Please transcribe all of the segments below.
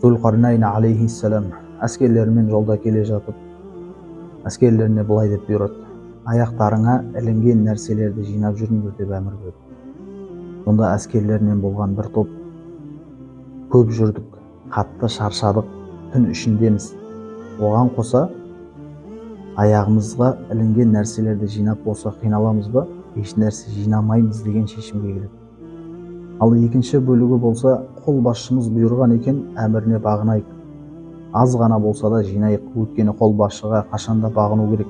Зулқарнайн алейхиссалам әскерлерімен жолда келе жатып, әскерлеріне былай деп бұйырады: аяқтарыңа ілінген нәрселерді жинап жүріңдер деп әмір берді. Сонда әскерлерінен болған бір топ: көп жүрдік, қатты шаршадық, түн ішіндеміз. Оған қоса аяғымызға ілінген нәрселерді жинап болса қиналамыз ба, еш нәрсе жинамаймыз деген шешімге келеді. Ал екінші бөлігі болса, қолбасшымыз бұйырған екен, әміріне бағынайық. Аз ғана болса да жинайық, өйткені қолбасшыға қашанда бағыну керек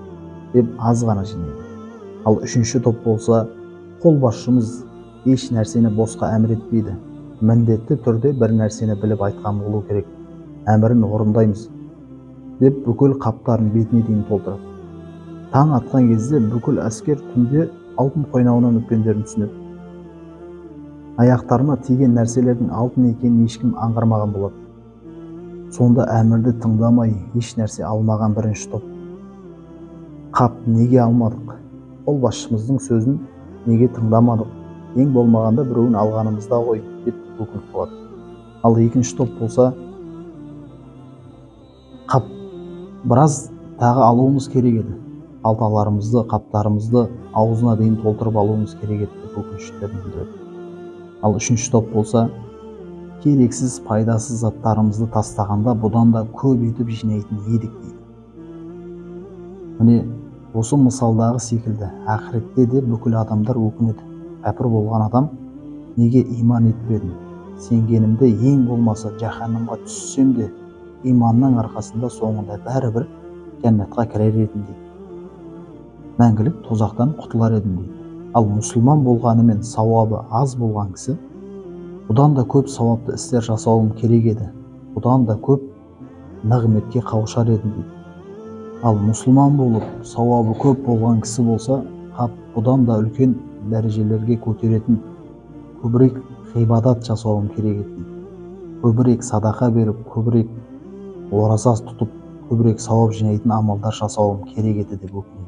деп аз ғана жинайды. Ал үшінші топ болса, қолбасшымыз еш нәрсені босқа әмір етпейді, міндетті түрде бір нәрсені біліп айтқан болу керек, әмірін орындаймыз деп бүкіл қаптарын бетіне дейін толтырады. Таң атқан кезде бүкіл әскер түнде алтын қойнауынан өткендерін түсінеді. Аяқтарына тиген нәрселердің алтын екенін ешкім аңғармаған болады. Сонда әмірді тыңдамай еш нәрсе алмаған бірінші топ: қап, неге алмадық? Қолбасшымыздың сөзін неге тыңдамадық? Ең болмағанда біреуін алғанымызда ғой деп өкініп қалады. Ал екінші топ болса: қап, біраз тағы алуымыз керек еді. Қалталарымызды, қаптарымызды аузына дейін толтырып алуымыз керек еді деп өкініштерін білдіреді. Ал үшінші топ болса: керексіз, пайдасыз заттарымызды тастағанда бұдан да көп етіп жинайтын едік дейді. Міне осы мысалдағы секілді ақыретте де бүкіл адамдар өкінеді. Кәпір болған адам: неге иман етпедім? Сенгенімде ең болмаса жаһаннамға түссем де иманның арқасында соңында бәрібір жәннатқа кірер едім дейді. Мәңгілік тозақтан құтылар едім дейді. Ал мұсылман болғанымен сауабы аз болған кісі: бұдан да көп сауапты істер жасауым керек еді, бұдан да көп нығметке қауышар едім дейді. Ал мұсылман болып сауабы көп болған кісі болса, қап, бұдан да үлкен дәрежелерге көтеретін көбірек ғибадат жасауым керек еді дейді. Көбірек садақа беріп, көбірек ораза тұтып, көбірек сауап жинайтын амалдар жасауым керек еді деп өкінеді.